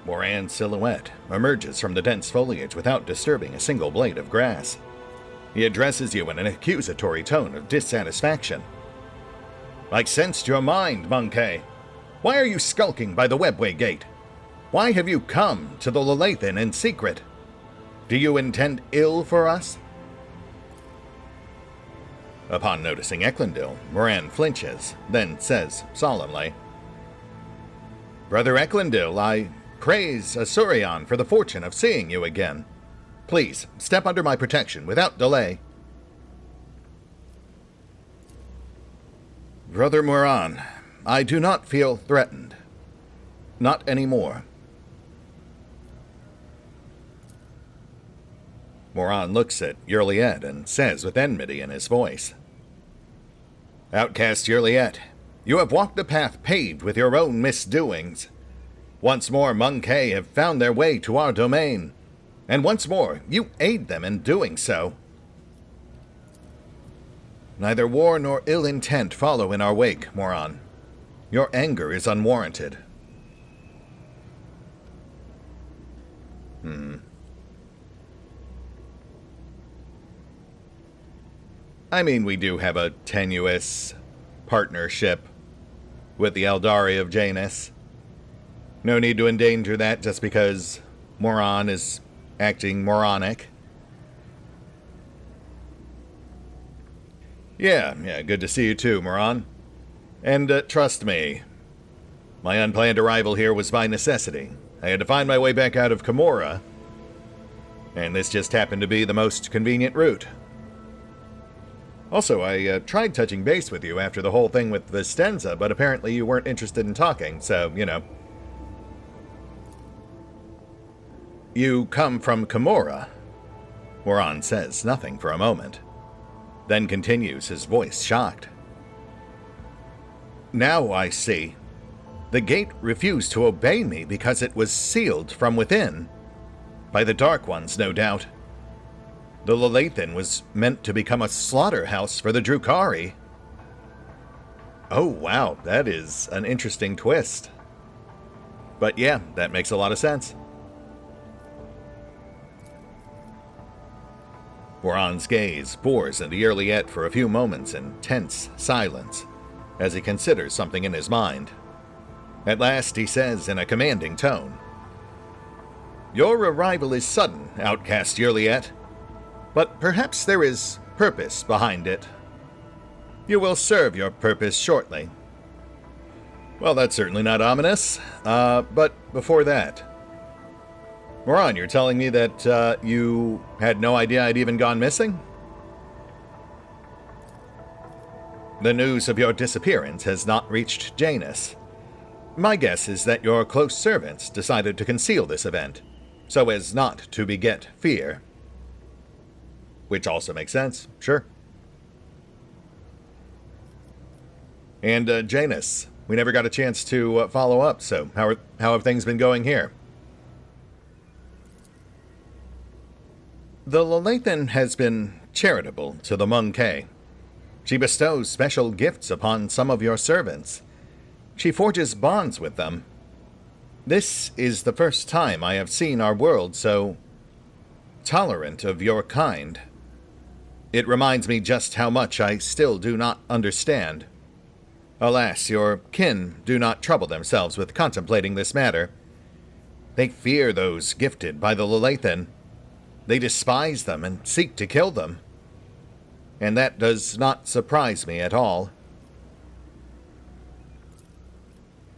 Muaran's silhouette emerges from the dense foliage without disturbing a single blade of grass. He addresses you in an accusatory tone of dissatisfaction. "I sensed your mind, monkey. Why are you skulking by the webway gate? Why have you come to the Lelathan in secret? Do you intend ill for us?" Upon noticing Eklundil, Muaran flinches, then says solemnly, "Brother Eklundil, I praise Asaurion for the fortune of seeing you again. Please, step under my protection without delay." "Brother Muaran, I do not feel threatened. Not anymore." Muaran looks at Yurliet and says with enmity in his voice, "Outcast Yurliet, you have walked a path paved with your own misdoings. Once more Monkey have found their way to our domain, and once more you aid them in doing so. Neither war nor ill intent follow in our wake, Muaran. Your anger is unwarranted." I mean, we do have a tenuous partnership with the Eldari of Janus. No need to endanger that just because Muaran is acting moronic. Yeah, good to see you too, Muaran. And trust me, my unplanned arrival here was by necessity. I had to find my way back out of Camorra, and this just happened to be the most convenient route. Also, I tried touching base with you after the whole thing with Vistenza, but apparently you weren't interested in talking, so, you know. "You come from Camorra?" Muaran says nothing for a moment, then continues, his voice shocked. "Now I see. The gate refused to obey me because it was sealed from within. By the Dark Ones, no doubt. The Lelathan was meant to become a slaughterhouse for the Drukhari." Oh wow, that is an interesting twist. But yeah, that makes a lot of sense. Muaran's gaze bores into Yurliet for a few moments in tense silence, as he considers something in his mind. At last he says in a commanding tone, "Your arrival is sudden, outcast Yurliet, but perhaps there is purpose behind it. You will serve your purpose shortly." Well, that's certainly not ominous, but before that, Muaran, you're telling me that you had no idea I'd even gone missing? "The news of your disappearance has not reached Janus. My guess is that your close servants decided to conceal this event, so as not to beget fear." Which also makes sense, sure. And Janus, we never got a chance to follow up, so how have things been going here? "The Lelathan has been charitable to the Monkey. She bestows special gifts upon some of your servants. She forges bonds with them. This is the first time I have seen our world so tolerant of your kind. It reminds me just how much I still do not understand. Alas, your kin do not trouble themselves with contemplating this matter. They fear those gifted by the Lelathan. They despise them and seek to kill them. And that does not surprise me at all."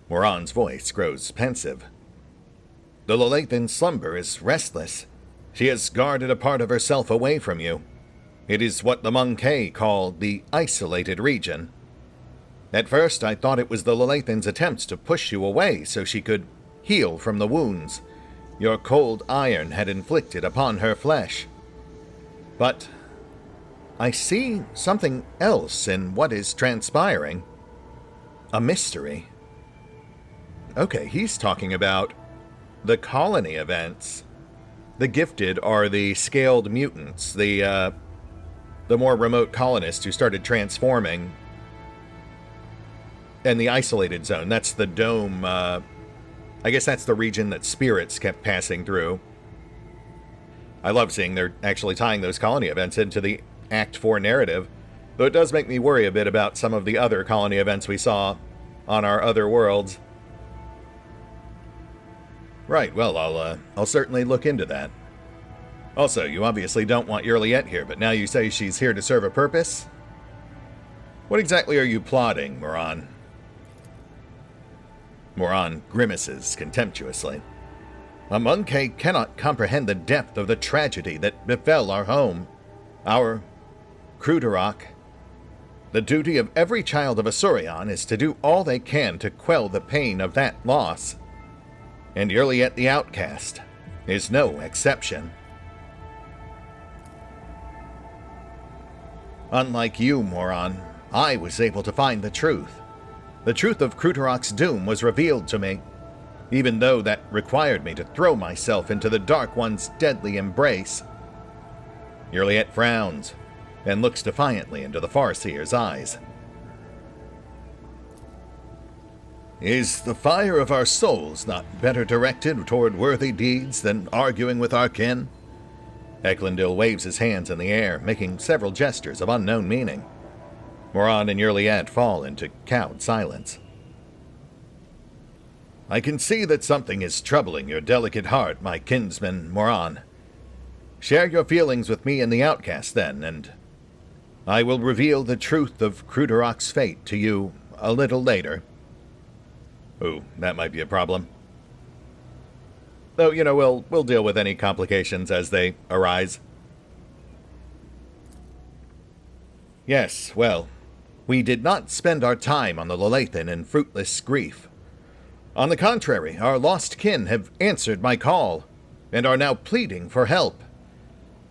Muaran's voice grows pensive. "The Lelathan's slumber is restless. She has guarded a part of herself away from you. It is what the Monkey call the isolated region. At first I thought it was the Lelathan's attempts to push you away so she could heal from the wounds your cold iron had inflicted upon her flesh. But I see something else in what is transpiring. A mystery." Okay, he's talking about the colony events. The gifted are the scaled mutants, the more remote colonists who started transforming. And the isolated zone, that's the dome, I guess that's the region that spirits kept passing through. I love seeing they're actually tying those colony events into the Act 4 narrative, though it does make me worry a bit about some of the other colony events we saw on our other worlds. Right, well, I'll certainly look into that. Also, you obviously don't want Juliet here, but now you say she's here to serve a purpose? What exactly are you plotting, Muaran? Muaran grimaces contemptuously. A monkey cannot comprehend the depth of the tragedy that befell our home, our Crudarach. The duty of every child of Asaurion is to do all they can to quell the pain of that loss. And Juliet the Outcast is no exception. Unlike you, Muaran, I was able to find the truth. The truth of Crudarach's doom was revealed to me, even though that required me to throw myself into the Dark One's deadly embrace. Juliet frowns and looks defiantly into the Farseer's eyes. Is the fire of our souls not better directed toward worthy deeds than arguing with our kin? Eklundil waves his hands in the air, making several gestures of unknown meaning. Muaran and Juliet fall into cowed silence. I can see that something is troubling your delicate heart, my kinsman, Muaran. Share your feelings with me and the Outcast, then, and I will reveal the truth of Crudarach's fate to you a little later. Ooh, that might be a problem. Though, we'll deal with any complications as they arise. Yes, well, we did not spend our time on the Lelathan in fruitless grief. On the contrary, our lost kin have answered my call, and are now pleading for help.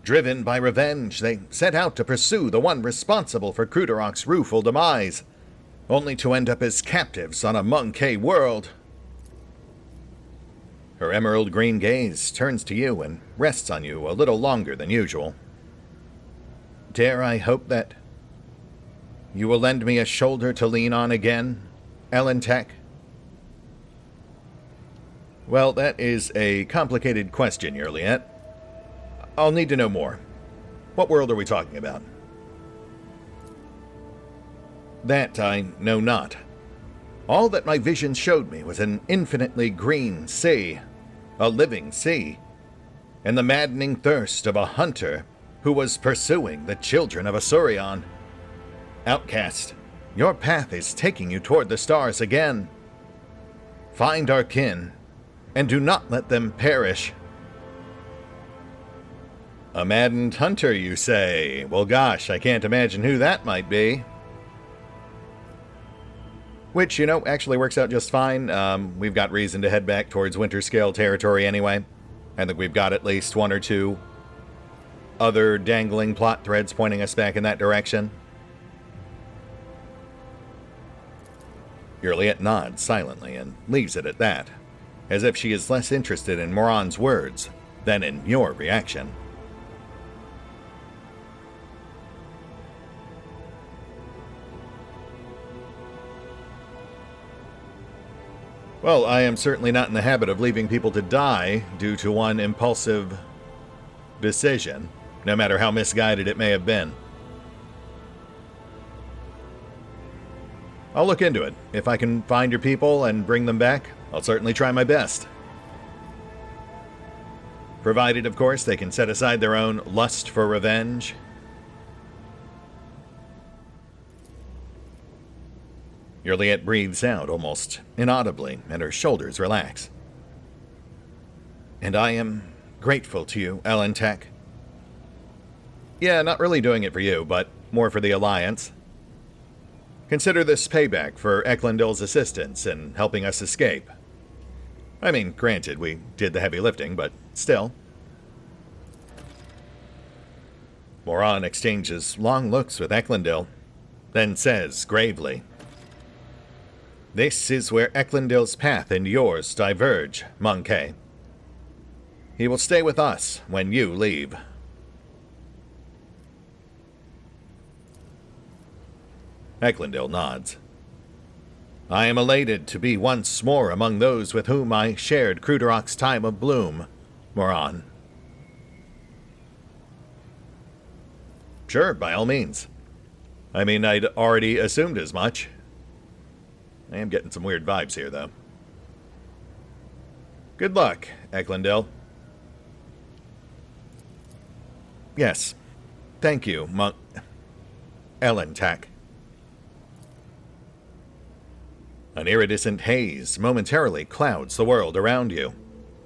Driven by revenge, they set out to pursue the one responsible for Crudarach's rueful demise, only to end up as captives on a monkey world. Her emerald green gaze turns to you and rests on you a little longer than usual. Dare I hope that you will lend me a shoulder to lean on again, Elentech? Well, that is a complicated question, Juliet. I'll need to know more. What world are we talking about? That I know not. All that my vision showed me was an infinitely green sea, a living sea, and the maddening thirst of a hunter who was pursuing the children of Asaurion. Outcast, your path is taking you toward the stars again. Find our kin, and do not let them perish. A maddened hunter, you say? Well, gosh, I can't imagine who that might be. Which, actually works out just fine. We've got reason to head back towards Winterscale territory anyway. I think we've got at least one or two other dangling plot threads pointing us back in that direction. Juliet nods silently and leaves it at that, as if she is less interested in Muaran's words than in your reaction. Well, I am certainly not in the habit of leaving people to die due to one impulsive decision, no matter how misguided it may have been. I'll look into it. If I can find your people and bring them back, I'll certainly try my best. Provided, of course, they can set aside their own lust for revenge. Juliet breathes out almost inaudibly, and her shoulders relax. And I am grateful to you, Elentech. Yeah, not really doing it for you, but more for the Alliance. Consider this payback for Eklundil's assistance in helping us escape. I mean, granted, we did the heavy lifting, but still. Muaran exchanges long looks with Eklundil, then says gravely, "This is where Eklundil's path and yours diverge, Monkey. He will stay with us when you leave. Eklundil nods. I am elated to be once more among those with whom I shared Kruderok's time of bloom, Muaran. Sure, by all means. I mean, I'd already assumed as much. I am getting some weird vibes here, though. Good luck, Eklundil. Yes. Thank you, Ellentak. An iridescent haze momentarily clouds the world around you,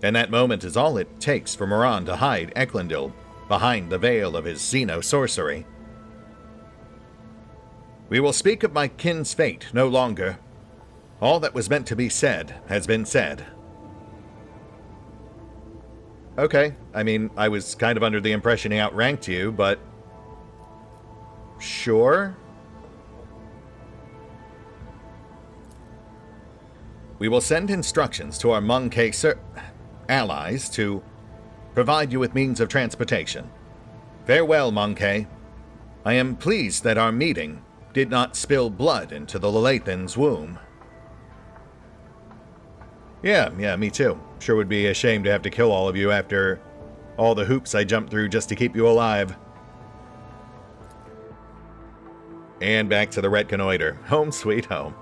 and that moment is all it takes for Muaran to hide Eklundil behind the veil of his xeno-sorcery. We will speak of my kin's fate no longer. All that was meant to be said has been said. Okay, I mean, I was kind of under the impression he outranked you, but... Sure? We will send instructions to our Monkey allies to provide you with means of transportation. Farewell, Monkey. I am pleased that our meeting did not spill blood into the Lelathan's womb. Yeah, me too. Sure would be a shame to have to kill all of you after all the hoops I jumped through just to keep you alive. And back to the RetconRaider. Home sweet home.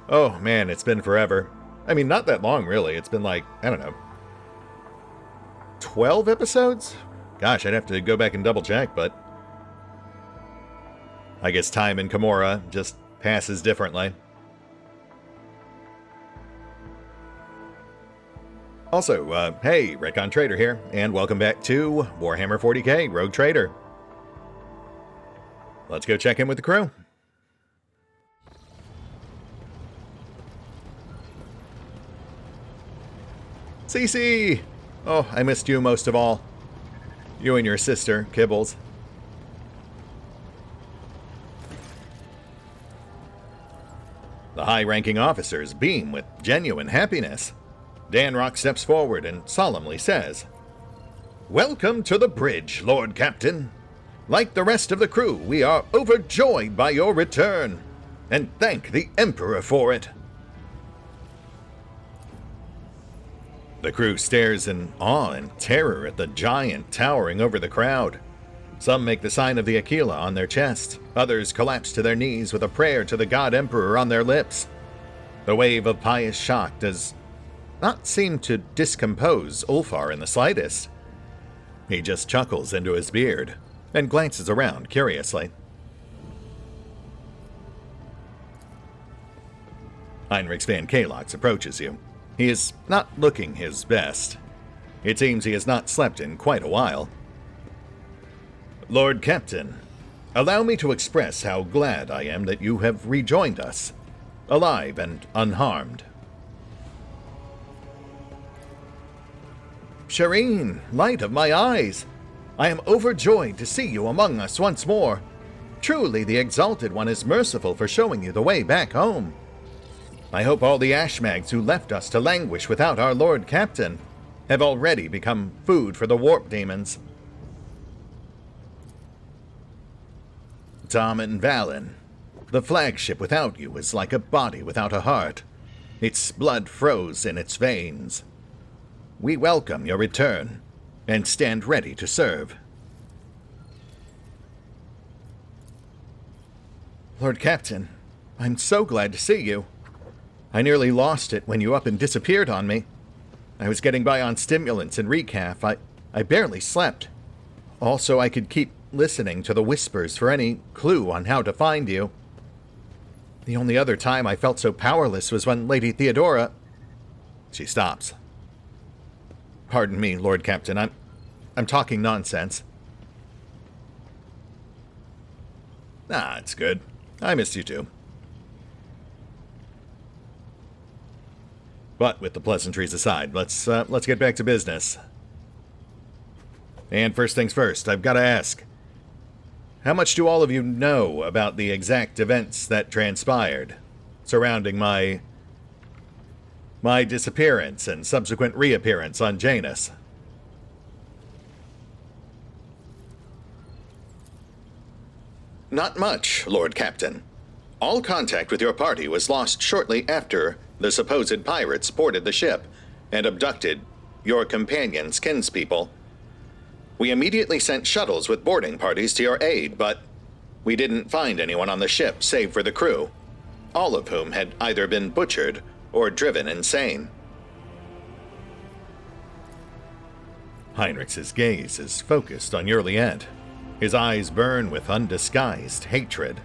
Oh man, it's been forever. I mean, not that long really. It's been like, I don't know, 12 episodes? Gosh, I'd have to go back and double check, but I guess time in Kimura just passes differently. Also, hey, RetconRaider here, and welcome back to Warhammer 40k Rogue Trader. Let's go check in with the crew. Cece! Oh, I missed you most of all. You and your sister, Kibbles. The high-ranking officers beam with genuine happiness. Danrock steps forward and solemnly says, "Welcome to the bridge, Lord Captain. Like the rest of the crew, we are overjoyed by your return, and thank the Emperor for it." The crew stares in awe and terror at the giant towering over the crowd. Some make the sign of the Aquila on their chest. Others collapse to their knees with a prayer to the God Emperor on their lips. The wave of pious shock does not seem to discompose Ulfar in the slightest. He just chuckles into his beard and glances around curiously. Heinrich Van Kalox approaches you. He is not looking his best. It seems he has not slept in quite a while. Lord Captain, allow me to express how glad I am that you have rejoined us, alive and unharmed. Shireen, light of my eyes, I am overjoyed to see you among us once more. Truly the Exalted One is merciful for showing you the way back home. I hope all the Ashmags who left us to languish without our Lord Captain have already become food for the warp demons. Tom and Valen, the flagship without you is like a body without a heart. Its blood froze in its veins. We welcome your return and stand ready to serve. Lord Captain, I'm so glad to see you. I nearly lost it when you up and disappeared on me. I was getting by on stimulants and recaf. I barely slept. Also, I could keep listening to the whispers for any clue on how to find you. The only other time I felt so powerless was when Lady Theodora... She stops. Pardon me, Lord Captain, I'm talking nonsense. Ah, it's good. I missed you too. But with the pleasantries aside, let's get back to business. And first things first, I've got to ask, how much do all of you know about the exact events that transpired surrounding my disappearance and subsequent reappearance on Janus? Not much, Lord Captain. All contact with your party was lost shortly after the supposed pirates boarded the ship and abducted your companion's kinspeople. We immediately sent shuttles with boarding parties to your aid, but we didn't find anyone on the ship save for the crew, all of whom had either been butchered or driven insane. Heinrich's gaze is focused on Yurliet. His eyes burn with undisguised hatred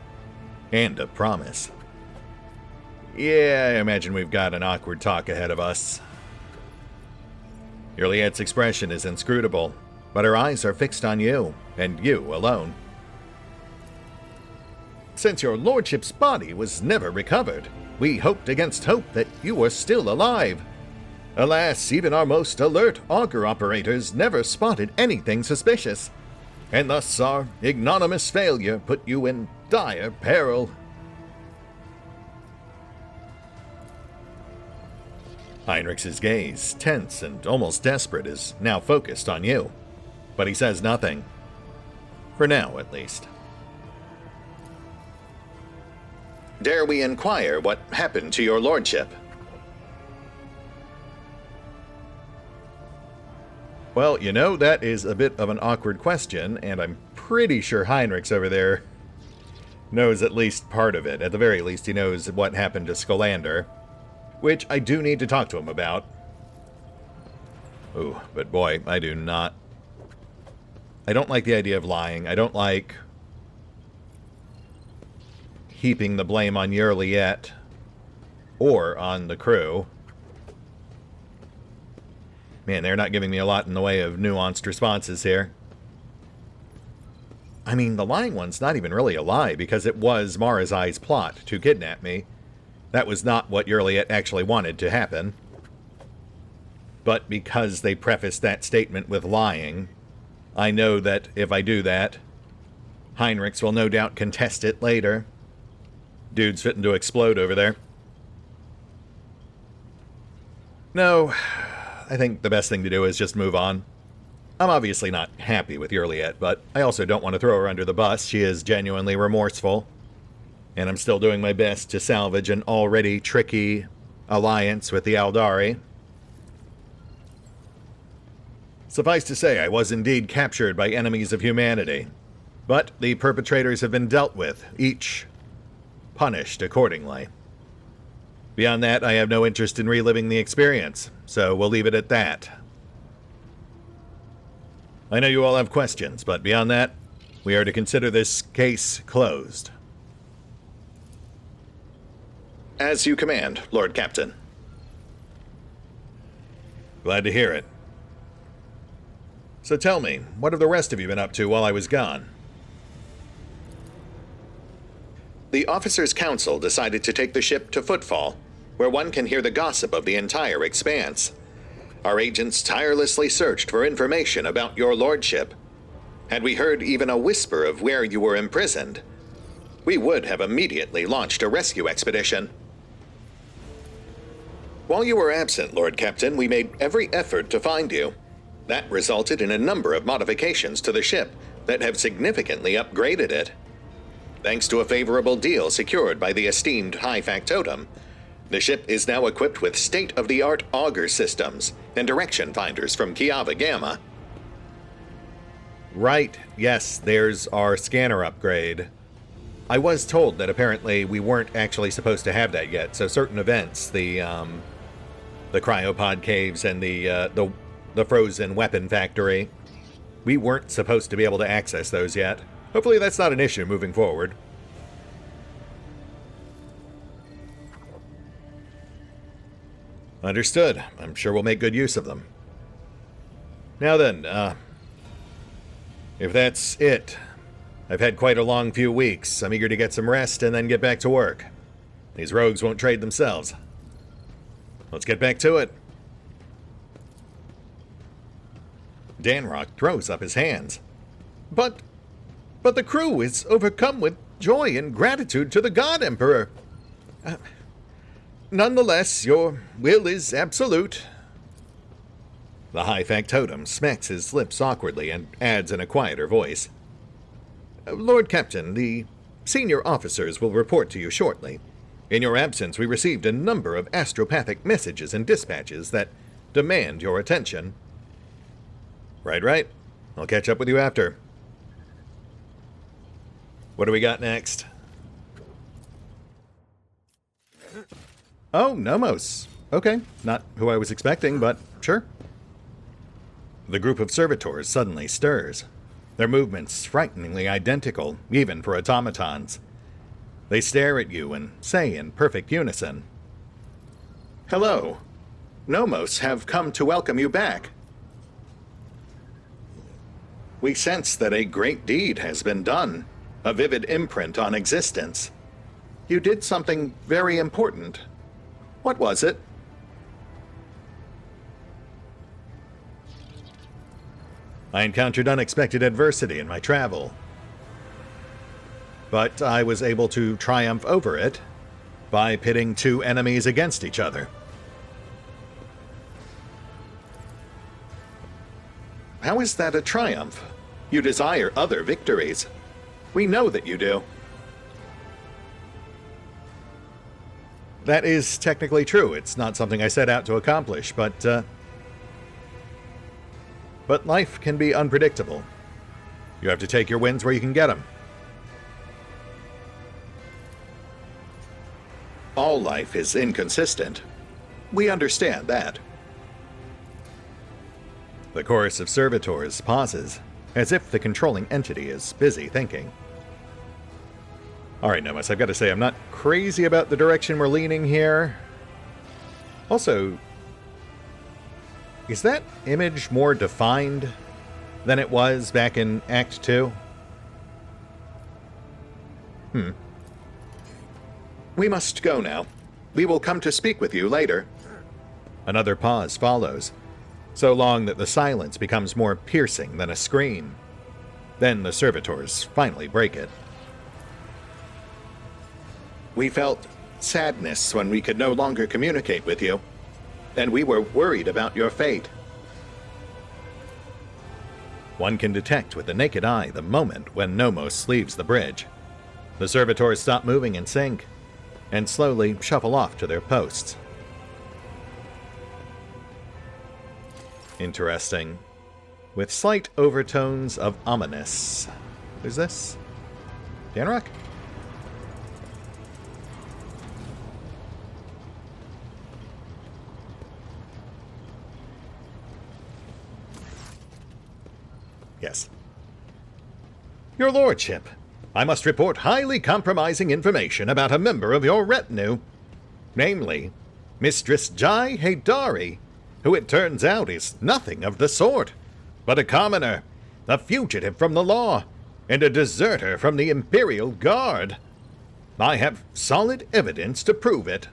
and a promise. Yeah, I imagine we've got an awkward talk ahead of us. Yurliet's expression is inscrutable, but her eyes are fixed on you, and you alone. Since your lordship's body was never recovered, we hoped against hope that you were still alive. Alas, even our most alert auger operators never spotted anything suspicious, and thus our ignominious failure put you in dire peril. Heinrich's gaze, tense and almost desperate, is now focused on you, but he says nothing. For now, at least. Dare we inquire what happened to your lordship? Well, you know, that is a bit of an awkward question, and I'm pretty sure Heinrich's over there knows at least part of it. At the very least, he knows what happened to Skolander, which I do need to talk to him about. Ooh, but boy, I don't like the idea of lying. I don't like heaping the blame on Yurliet or on the crew. Man, they're not giving me a lot in the way of nuanced responses here. I mean, the lying one's not even really a lie, because it was Marazai's plot to kidnap me. That was not what Yurliet actually wanted to happen. But because they prefaced that statement with lying, I know that if I do that, Heinrichs will no doubt contest it later. Dude's fitting to explode over there. No, I think the best thing to do is just move on. I'm obviously not happy with Yurliet, but I also don't want to throw her under the bus. She is genuinely remorseful, and I'm still doing my best to salvage an already tricky alliance with the Aldari. Suffice to say, I was indeed captured by enemies of humanity, but the perpetrators have been dealt with, each punished accordingly. Beyond that, I have no interest in reliving the experience, so we'll leave it at that. I know you all have questions, but beyond that, we are to consider this case closed. As you command, Lord Captain. Glad to hear it. So tell me, what have the rest of you been up to while I was gone? The Officers' Council decided to take the ship to Footfall, where one can hear the gossip of the entire expanse. Our agents tirelessly searched for information about your lordship. Had we heard even a whisper of where you were imprisoned, we would have immediately launched a rescue expedition. While you were absent, Lord Captain, we made every effort to find you. That resulted in a number of modifications to the ship that have significantly upgraded it. Thanks to a favorable deal secured by the esteemed High Factotum, the ship is now equipped with state-of-the-art auger systems and direction finders from Kiava Gamma. Right, yes, there's our scanner upgrade. I was told that apparently we weren't actually supposed to have that yet, so certain events, the cryopod caves and the frozen weapon factory, we weren't supposed to be able to access those yet. Hopefully that's not an issue moving forward. Understood. I'm sure we'll make good use of them. Now then, if that's it, I've had quite a long few weeks. I'm eager to get some rest and then get back to work. These rogues won't trade themselves. Let's get back to it. Danrock throws up his hands. But the crew is overcome with joy and gratitude to the God Emperor. Nonetheless, your will is absolute. The High Factotum smacks his lips awkwardly and adds in a quieter voice. Lord Captain, the Senior officers will report to you shortly. In your absence, we received a number of astropathic messages and dispatches that demand your attention. Right. I'll catch up with you after. What do we got next? Oh, Nomos. Okay, not who I was expecting, but sure. The group of servitors suddenly stirs. Their movements frighteningly identical, even for automatons. They stare at you and say in perfect unison, "Hello. Nomos have come to welcome you back. We sense that a great deed has been done, a vivid imprint on existence. You did something very important. What was it?" "I encountered unexpected adversity in my travel, but I was able to triumph over it by pitting two enemies against each other." "How is that a triumph? You desire other victories. We know that you do." "That is technically true. It's not something I set out to accomplish, but life can be unpredictable. You have to take your wins where you can get them." "All life is inconsistent. We understand that." The chorus of servitors pauses, as if the controlling entity is busy thinking. Alright, Nomus, I've got to say, I'm not crazy about the direction we're leaning here. Also, is that image more defined than it was back in Act 2? "We must go now. We will come to speak with you later." Another pause follows, so long that the silence becomes more piercing than a scream. Then the servitors finally break it. "We felt sadness when we could no longer communicate with you, and we were worried about your fate." One can detect with the naked eye the moment when Nomos leaves the bridge. The servitors stop moving in sync, and slowly shuffle off to their posts. Interesting. With slight overtones of ominous. Who's this? Danrock? Yes. "Your lordship, I must report highly compromising information about a member of your retinue, namely, Mistress Jai Haydari, who it turns out is nothing of the sort, but a commoner, a fugitive from the law, and a deserter from the Imperial Guard. I have solid evidence to prove it."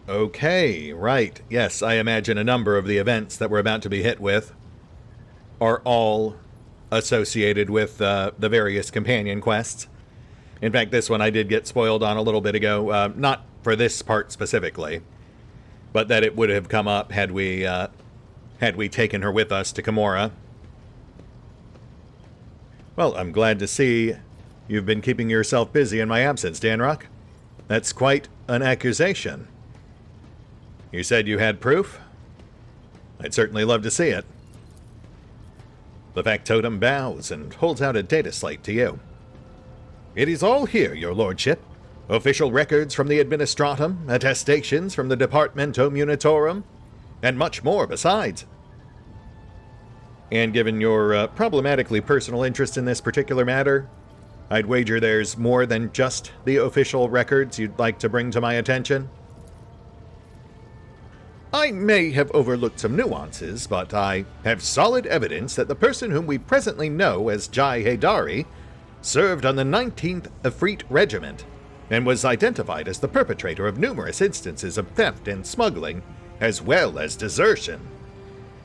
Okay, right. Yes, I imagine a number of the events that we're about to be hit with are all associated with the various companion quests. In fact, this one I did get spoiled on a little bit ago, not for this part specifically, but that it would have come up had we taken her with us to Kimura. Well, I'm glad to see you've been keeping yourself busy in my absence, Danrock. That's quite an accusation. You said you had proof? I'd certainly love to see it. The factotum bows and holds out a data slate to you. "It is all here, your lordship. Official records from the Administratum, attestations from the Departamento Munitorum, and much more besides." And given your problematically personal interest in this particular matter, I'd wager there's more than just the official records you'd like to bring to my attention. "I may have overlooked some nuances, but I have solid evidence that the person whom we presently know as Jai Haydari served on the 19th Efreet Regiment and was identified as the perpetrator of numerous instances of theft and smuggling, as well as desertion.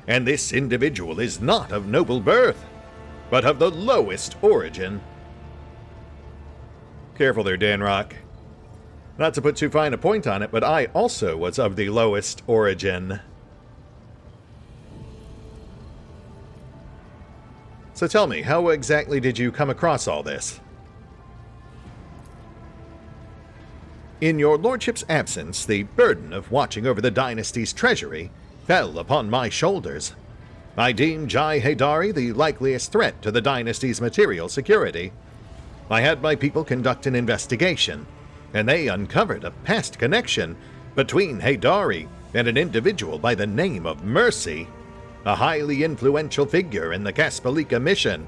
And this individual is not of noble birth, but of the lowest origin." Careful there, Danrock. Not to put too fine a point on it, but I also was of the lowest origin. So tell me, how exactly did you come across all this? In your lordship's absence, the burden of watching over the dynasty's treasury fell upon my shoulders. I deemed Jai Haydari the likeliest threat to the dynasty's material security. I had my people conduct an investigation, and they uncovered a past connection between Haydari and an individual by the name of Mercy, a highly influential figure in the Kaspalika mission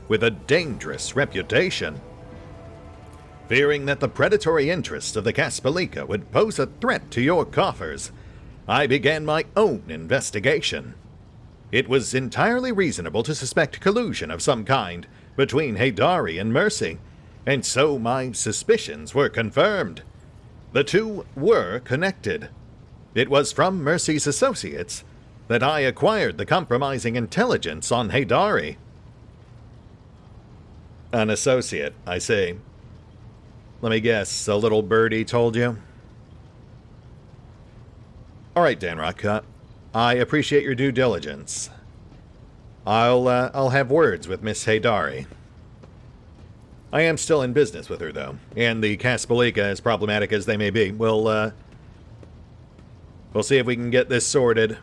with a dangerous reputation. Fearing that the predatory interests of the Kaspalika would pose a threat to your coffers, I began my own investigation. It was entirely reasonable to suspect collusion of some kind between Haydari and Mercy, and so my suspicions were confirmed. The two were connected. It was from Mercy's associates that I acquired the compromising intelligence on Haydari. An associate, I see. Let me guess, a little birdie told you? Alright, Danrock, I appreciate your due diligence. I'll have words with Miss Haydari. I am still in business with her, though, and the Kaspalika, as problematic as they may be, we'll see if we can get this sorted.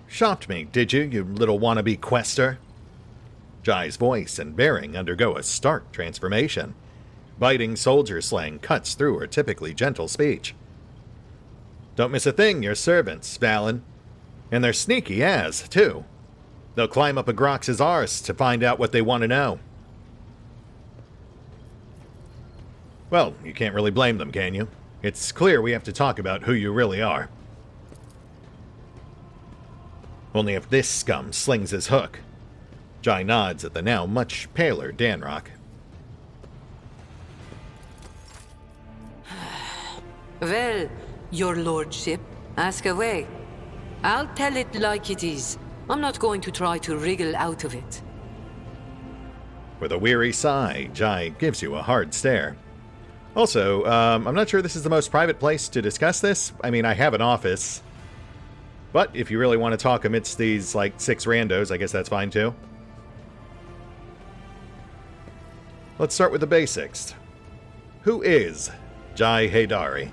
Shocked me, did you, you little wannabe quester? Jai's voice and bearing undergo a stark transformation. Biting soldier slang cuts through her typically gentle speech. Don't miss a thing, your servants, Valin. And they're sneaky as, too. They'll climb up a Grox's arse to find out what they want to know. Well, you can't really blame them, can you? It's clear we have to talk about who you really are. Only if this scum slings his hook. Jai nods at the now much paler Danrock. Well, your lordship, ask away. I'll tell it like it is. I'm not going to try to wriggle out of it. With a weary sigh, Jai gives you a hard stare. Also, I'm not sure this is the most private place to discuss this. I mean, I have an office. But if you really want to talk amidst these, like, 6 randos, I guess that's fine too. Let's start with the basics. Who is Jai Haydari?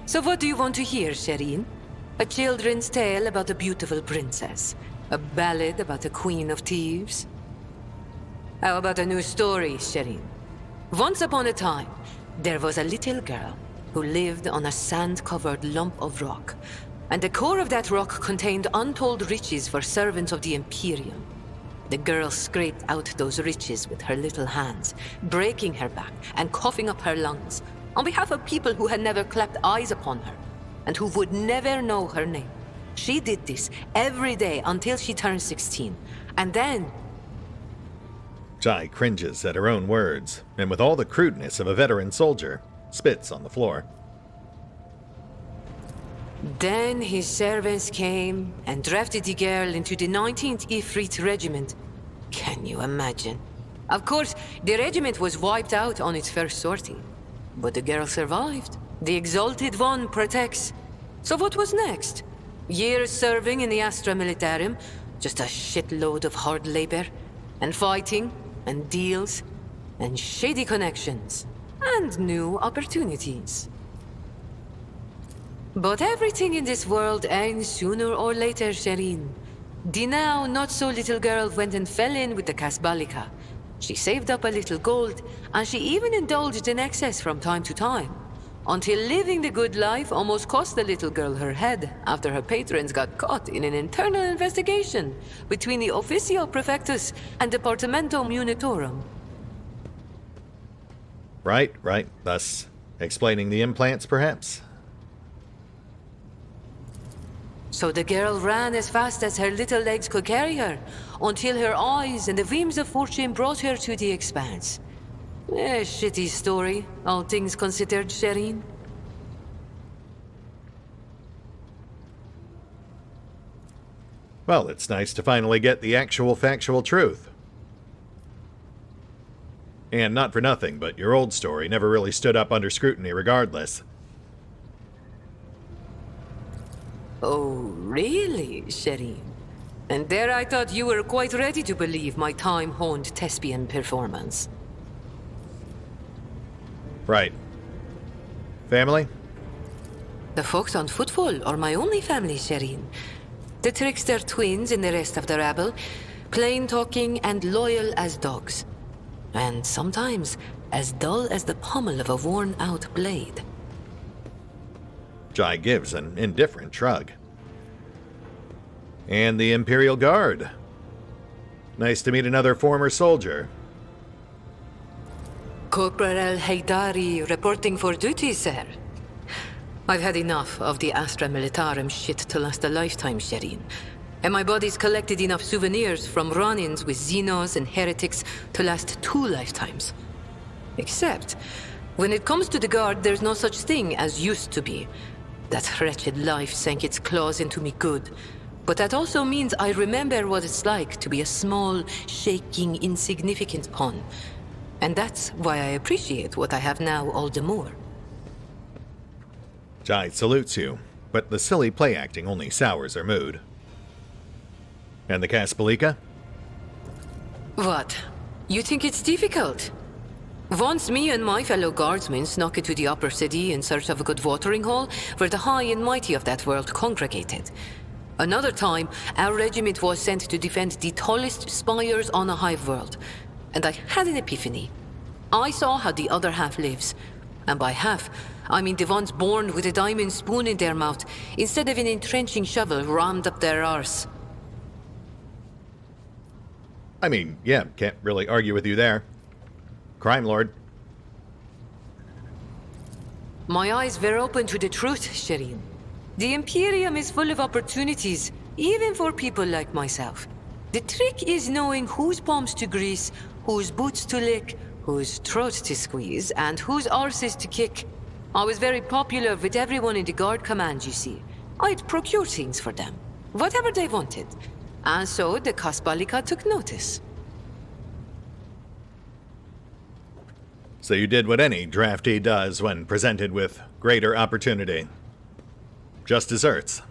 So what do you want to hear, Shireen? A children's tale about a beautiful princess? A ballad about a queen of thieves? How about a new story, Shireen? Once upon a time, there was a little girl who lived on a sand-covered lump of rock, and the core of that rock contained untold riches for servants of the Imperium. The girl scraped out those riches with her little hands, breaking her back and coughing up her lungs, on behalf of people who had never clapped eyes upon her, and who would never know her name. She did this every day until she turned 16, and then... Jai cringes at her own words, and with all the crudeness of a veteran soldier, spits on the floor. Then his servants came and drafted the girl into the 19th Ifrit Regiment. Can you imagine? Of course, the regiment was wiped out on its first sortie. But the girl survived. The Exalted One protects. So what was next? Years serving in the Astra Militarum, just a shitload of hard labor, and fighting, and deals, and shady connections, and new opportunities. But everything in this world ends sooner or later, Shireen. The now not-so-little girl went and fell in with the Kasbalika. She saved up a little gold, and she even indulged in excess from time to time, until living the good life almost cost the little girl her head after her patrons got caught in an internal investigation between the Officio Prefectus and Departamento Munitorum. Right. Thus, explaining the implants, perhaps? So the girl ran as fast as her little legs could carry her, until her eyes and the beams of fortune brought her to the expanse. A shitty story, all things considered, Shireen. Well, it's nice to finally get the actual factual truth. And not for nothing, but your old story never really stood up under scrutiny regardless. Oh, really, Shayna? And there I thought you were quite ready to believe my time-honed thespian performance. Right. Family? The folks on Footfall are my only family, Shayna. The trickster twins and the rest of the rabble, plain-talking and loyal as dogs. And sometimes as dull as the pommel of a worn-out blade. Jai gives an indifferent shrug. And the Imperial Guard. Nice to meet another former soldier. Corporal Haydari reporting for duty, sir. I've had enough of the Astra Militarum shit to last a lifetime, Shayna. And my body's collected enough souvenirs from run-ins with Xenos and heretics to last 2 lifetimes. Except, when it comes to the Guard, there's no such thing as used to be. That wretched life sank its claws into me good. But that also means I remember what it's like to be a small, shaking, insignificant pawn. And that's why I appreciate what I have now all the more. Jai salutes you, but the silly play acting only sours her mood. And the Kasbelika? What? You think it's difficult? Once me and my fellow guardsmen snuck into the upper city in search of a good watering hole, where the high and mighty of that world congregated. Another time, our regiment was sent to defend the tallest spires on a hive world. And I had an epiphany. I saw how the other half lives. And by half, I mean the ones born with a diamond spoon in their mouth, instead of an entrenching shovel rammed up their arse. I mean, yeah, can't really argue with you there. Crime Lord. My eyes were open to the truth, Shayna. The Imperium is full of opportunities, even for people like myself. The trick is knowing whose palms to grease, whose boots to lick, whose throat to squeeze, and whose arses to kick. I was very popular with everyone in the Guard Command, you see. I'd procure things for them, whatever they wanted. And so the Kasbelika took notice. So you did what any draftee does when presented with greater opportunity. Just desserts.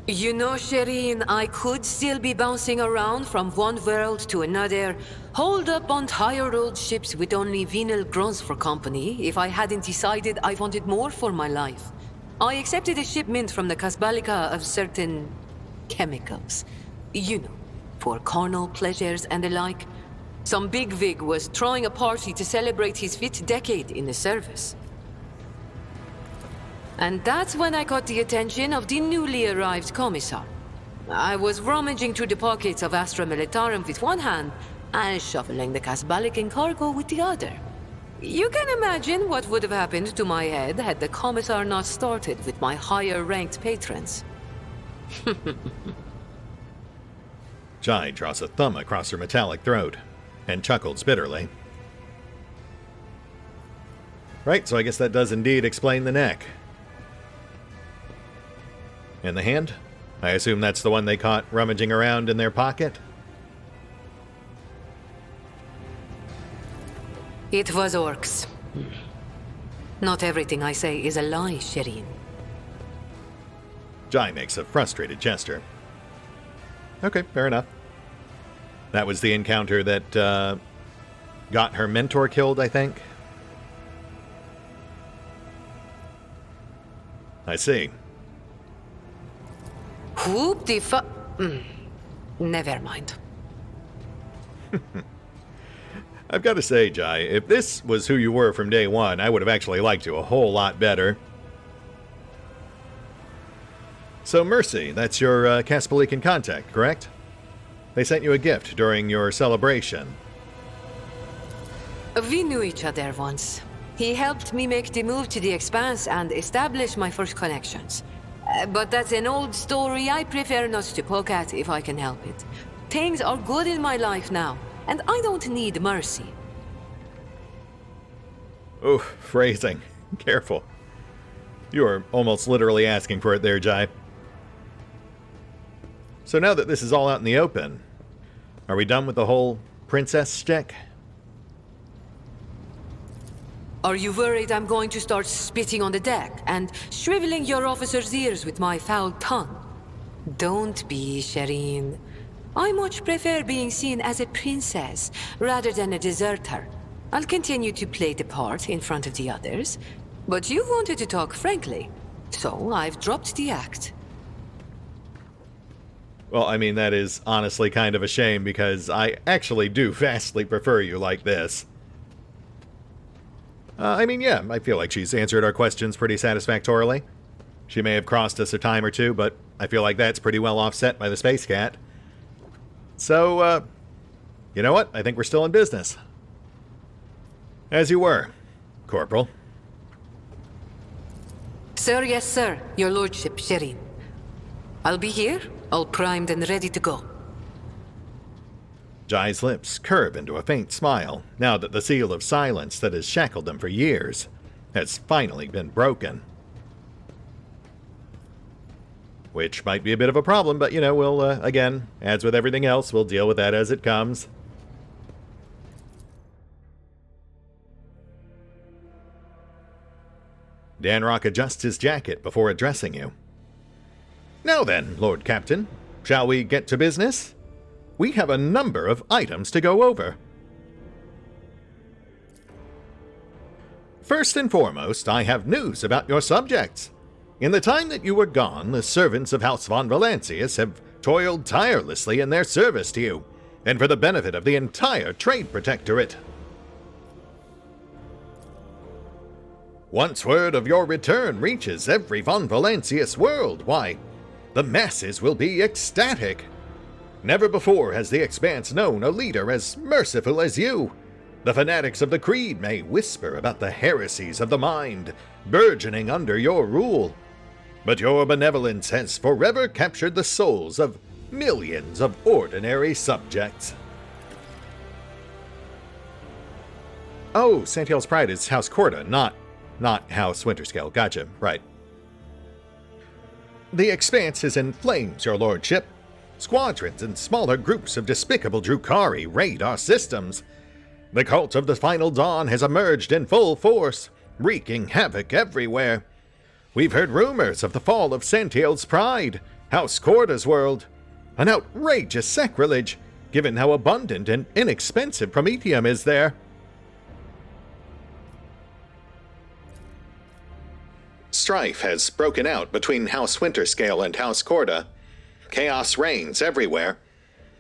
You know, Shayna, I could still be bouncing around from one world to another, holed up on tired old ships with only venal grunts for company, if I hadn't decided I wanted more for my life. I accepted a shipment from the Kasbelika of certain chemicals. You know, for carnal pleasures and the like. Some bigwig was throwing a party to celebrate his 5th decade in the service. And that's when I caught the attention of the newly arrived commissar. I was rummaging through the pockets of Astra Militarum with one hand and shuffling the Kasbelikan cargo with the other. You can imagine what would have happened to my head had the commissar not started with my higher-ranked patrons. Jai draws a thumb across her metallic throat and chuckles bitterly. Right, so I guess that does indeed explain the neck. And the hand? I assume that's the one they caught rummaging around in their pocket? It was orcs. Not everything I say is a lie, Shayna. Jai makes a frustrated gesture. Okay, fair enough. That was the encounter that got her mentor killed, I think. I see. Whoop the fu- Never mind. I've got to say, Jai, if this was who you were from day one, I would have actually liked you a whole lot better. So Mercy, that's your Kasbelikan contact, correct? They sent you a gift during your celebration. We knew each other once. He helped me make the move to the Expanse and establish my first connections. But that's an old story I prefer not to poke at if I can help it. Things are good in my life now, and I don't need mercy. Oof, phrasing. Careful. You are almost literally asking for it there, Jai. So now that this is all out in the open, are we done with the whole princess stick? Are you worried I'm going to start spitting on the deck and shriveling your officers' ears with my foul tongue? Don't be, Shireen. I much prefer being seen as a princess rather than a deserter. I'll continue to play the part in front of the others, but you wanted to talk frankly, so I've dropped the act. Well, I mean, that is honestly kind of a shame because I actually do vastly prefer you like this. I mean, yeah, I feel like she's answered our questions pretty satisfactorily. She may have crossed us a time or two, but I feel like that's pretty well offset by the Space Cat. So, you know what? I think we're still in business. As you were, Corporal. Sir, yes, sir. Your lordship, Shireen. I'll be here, all primed and ready to go. Jai's lips curve into a faint smile, now that the seal of silence that has shackled them for years has finally been broken. Which might be a bit of a problem, but, you know, we'll, again, as with everything else, we'll deal with that as it comes. Danrock adjusts his jacket before addressing you. Now then, Lord Captain, shall we get to business? We have a number of items to go over. First and foremost, I have news about your subjects. In the time that you were gone, the servants of House von Valancius have toiled tirelessly in their service to you, and for the benefit of the entire Trade Protectorate. Once word of your return reaches every von Valancius world, why, the masses will be ecstatic. Never before has the Expanse known a leader as merciful as you. The fanatics of the Creed may whisper about the heresies of the mind, burgeoning under your rule. But your benevolence has forever captured the souls of millions of ordinary subjects. Oh, Santiel's Pride is House Corda, not House Winterscale. Gotcha, right. The Expanse is in flames, your lordship. Squadrons and smaller groups of despicable Drukhari raid our systems. The cult of the Final Dawn has emerged in full force, wreaking havoc everywhere. We've heard rumors of the fall of Santiel's Pride, House Corda's world. An outrageous sacrilege, given how abundant and inexpensive Prometheum is there. Strife has broken out between House Winterscale and House Corda. Chaos reigns everywhere.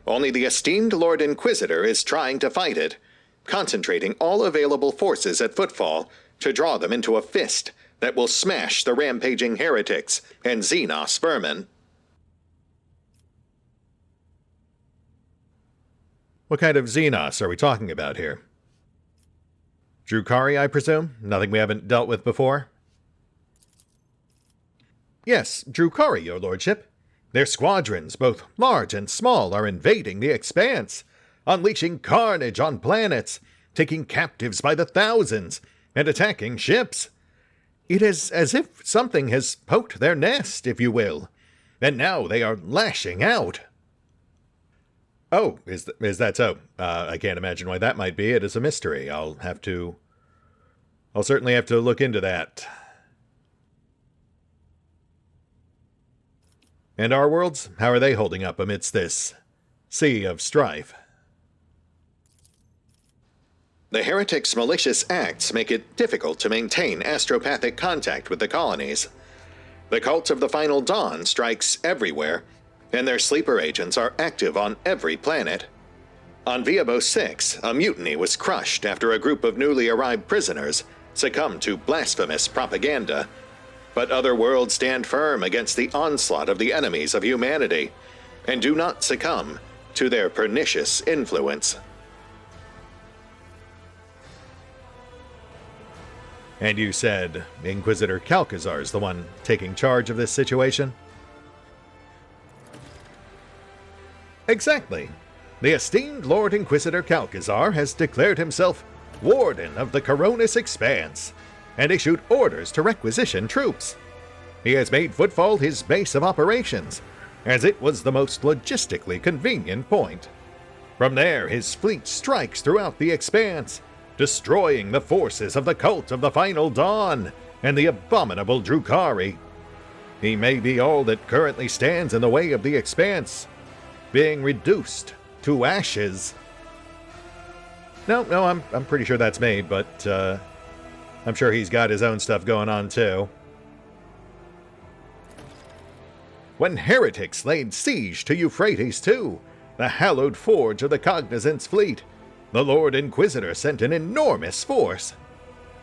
Only the esteemed Lord Inquisitor is trying to fight it, concentrating all available forces at Footfall to draw them into a fist that will smash the rampaging heretics and Xenos vermin. What kind of Xenos are we talking about here? Drukhari, I presume? Nothing we haven't dealt with before? Yes, Drukhari, your lordship. Their squadrons, both large and small, are invading the Expanse, unleashing carnage on planets, taking captives by the thousands, and attacking ships. It is as if something has poked their nest, if you will, and now they are lashing out. Oh, is that so? I can't imagine why that might be. It is a mystery. I'll certainly have to look into that. And our worlds, how are they holding up amidst this sea of strife? The heretics' malicious acts make it difficult to maintain astropathic contact with the colonies. The cult of the Final Dawn strikes everywhere, and their sleeper agents are active on every planet. On Viabo 6, a mutiny was crushed after a group of newly arrived prisoners succumbed to blasphemous propaganda. But other worlds stand firm against the onslaught of the enemies of humanity, and do not succumb to their pernicious influence. And you said Inquisitor Kalkazar is the one taking charge of this situation? Exactly. The esteemed Lord Inquisitor Kalkazar has declared himself Warden of the Coronis Expanse, and issued orders to requisition troops. He has made Footfall his base of operations, as it was the most logistically convenient point. From there, his fleet strikes throughout the expanse, destroying the forces of the Cult of the Final Dawn and the abominable Drukhari. He may be all that currently stands in the way of the expanse, being reduced to ashes. No, I'm pretty sure that's me, but I'm sure he's got his own stuff going on too. When heretics laid siege to Euphrates II, the hallowed forge of the Cognizant's fleet, the Lord Inquisitor sent an enormous force.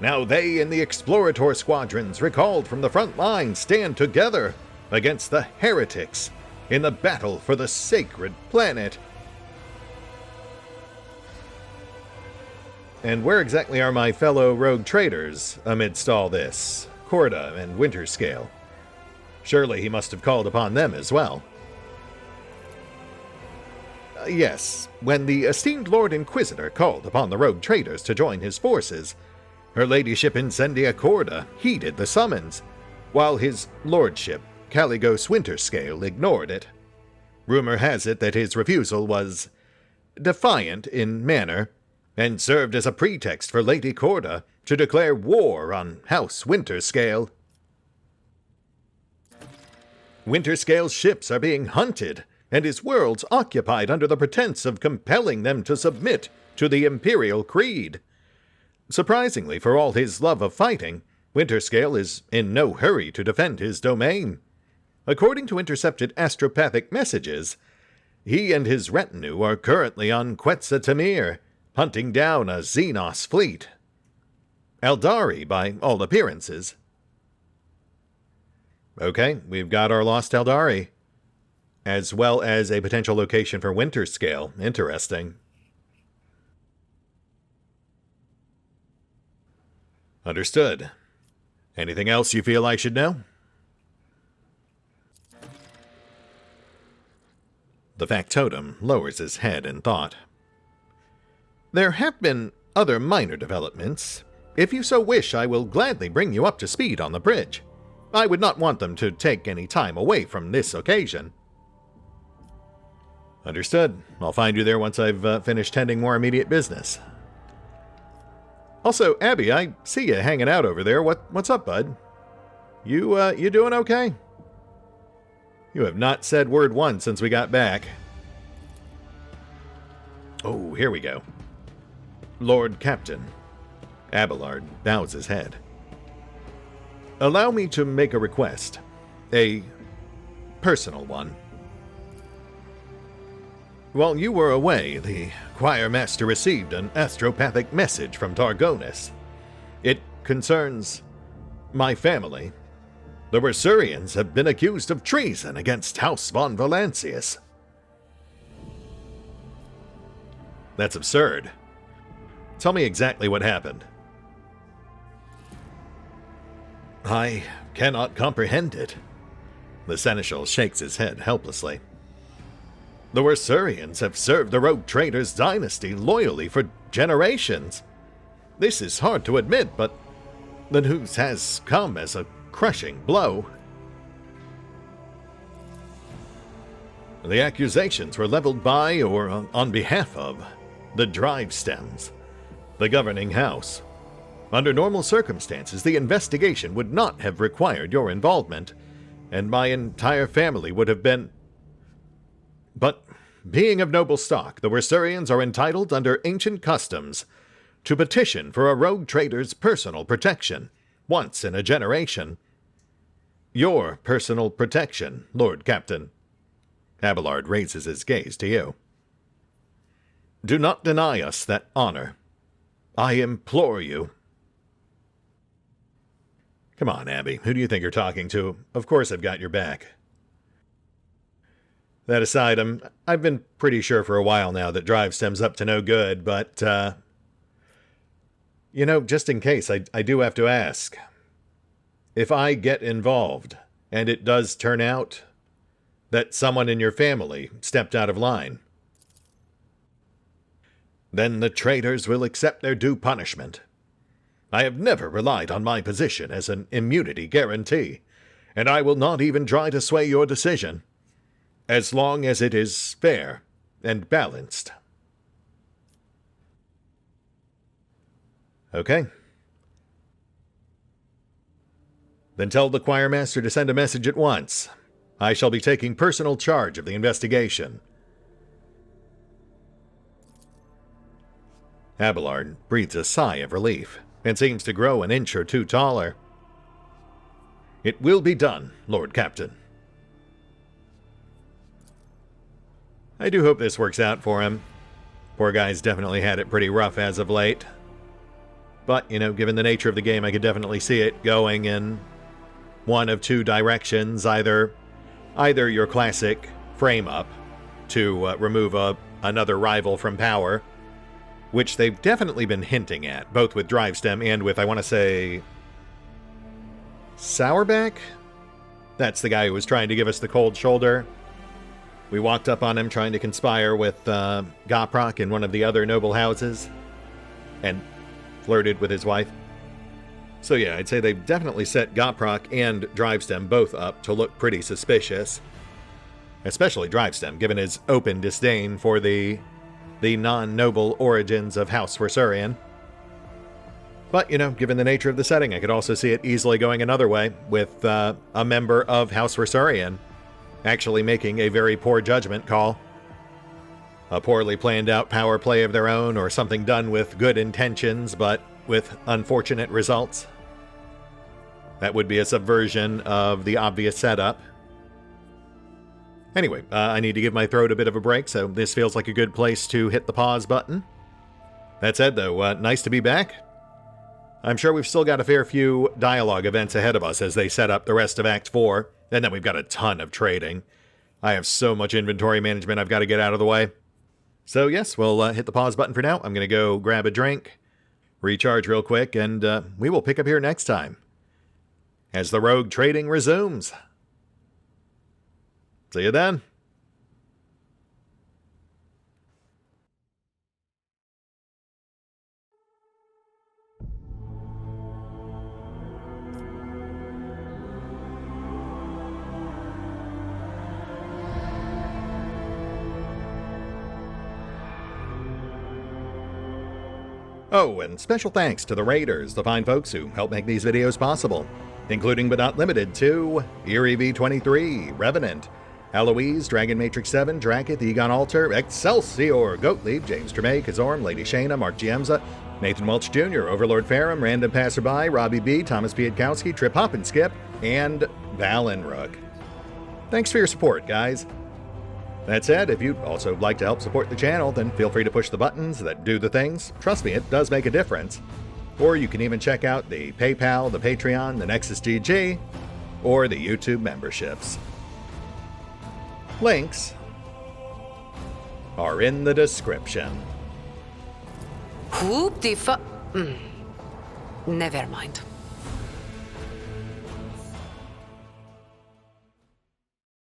Now they and the Explorator squadrons recalled from the front lines stand together against the heretics in the battle for the sacred planet. And where exactly are my fellow rogue traitors amidst all this? Corda and Winterscale. Surely he must have called upon them as well. Yes, when the esteemed Lord Inquisitor called upon the rogue traitors to join his forces, Her Ladyship Incendia Corda heeded the summons, while his lordship, Caligos Winterscale, ignored it. Rumor has it that his refusal was defiant in manner, and served as a pretext for Lady Corda to declare war on House Winterscale. Winterscale's ships are being hunted, and his worlds occupied under the pretense of compelling them to submit to the Imperial Creed. Surprisingly, for all his love of fighting, Winterscale is in no hurry to defend his domain. According to intercepted astropathic messages, he and his retinue are currently on Trimmier, hunting down a Xenos fleet. Eldari, by all appearances. Okay, we've got our lost Eldari, as well as a potential location for Winterscale. Interesting. Understood. Anything else you feel I should know? The factotum lowers his head in thought. There have been other minor developments. If you so wish, I will gladly bring you up to speed on the bridge. I would not want them to take any time away from this occasion. Understood. I'll find you there once I've finished tending more immediate business. Also, Abby, I see you hanging out over there. What's up, bud? You doing okay? You have not said word one since we got back. Oh, here we go. Lord Captain. Abelard bows his head. Allow me to make a request. A personal one. While you were away, the choir master received an astropathic message from Targonis. It concerns my family. The Rersurians have been accused of treason against House von Valancius. That's absurd. Tell me exactly what happened. I cannot comprehend it. The Seneschal shakes his head helplessly. The Rersurians have served the Rogue Traders dynasty loyally for generations. This is hard to admit, but the news has come as a crushing blow. The accusations were leveled by, or on behalf of, the Drive Stems, the governing house. Under normal circumstances, the investigation would not have required your involvement, and my entire family would have been... But, being of noble stock, the Rersurians are entitled under ancient customs to petition for a rogue trader's personal protection, once in a generation. Your personal protection, Lord Captain. Abelard raises his gaze to you. Do not deny us that honor. I implore you. Come on, Abby. Who do you think you're talking to? Of course I've got your back. That aside, I've been pretty sure for a while now that Drive Stem's up to no good, but, just in case, I do have to ask. If I get involved, and it does turn out that someone in your family stepped out of line, then the traitors will accept their due punishment. I have never relied on my position as an immunity guarantee, and I will not even try to sway your decision, as long as it is fair and balanced. Okay. Then tell the choirmaster to send a message at once. I shall be taking personal charge of the investigation. Abelard breathes a sigh of relief and seems to grow an inch or two taller. It will be done, Lord Captain. I do hope this works out for him. Poor guy's definitely had it pretty rough as of late. But, you know, given the nature of the game, I could definitely see it going in one of two directions. Either your classic frame-up to remove another rival from power, which they've definitely been hinting at, both with Drivestem and with, I want to say, Sourback? That's the guy who was trying to give us the cold shoulder. We walked up on him trying to conspire with Goprok in one of the other noble houses, and flirted with his wife. So yeah, I'd say they've definitely set Goprok and Drivestem both up to look pretty suspicious. Especially Drivestem, given his open disdain for the non-noble origins of House Rosurian. But, you know, given the nature of the setting, I could also see it easily going another way, with a member of House Rosurian actually making a very poor judgment call. A poorly planned out power play of their own, or something done with good intentions, but with unfortunate results. That would be a subversion of the obvious setup. Anyway, I need to give my throat a bit of a break, so this feels like a good place to hit the pause button. That said, though, nice to be back. I'm sure we've still got a fair few dialogue events ahead of us as they set up the rest of Act 4, and then we've got a ton of trading. I have so much inventory management I've got to get out of the way. So yes, we'll hit the pause button for now. I'm going to go grab a drink, recharge real quick, and we will pick up here next time as the rogue trading resumes. See you then. Oh, and special thanks to the Raiders, the fine folks who help make these videos possible, including but not limited to Eerie V23, Revenant, Alois, Dragon Matrix 7, Drakiith, EgonAlter, Exsellsior, Gottlieb, James Trimmier, Kazorm, Lady Shayna, Mark Giemza, Nathan Welch Jr., OverlordPherom, RandomPassrby, RobbyB, Tomasz Piątkowski, Triphoppenskip, and Valinrook. Thanks for your support, guys. That said, if you'd also like to help support the channel, then feel free to push the buttons that do the things. Trust me, it does make a difference. Or you can even check out the PayPal, the Patreon, the Nexus GG, or the YouTube memberships. Links are in the description. Never mind.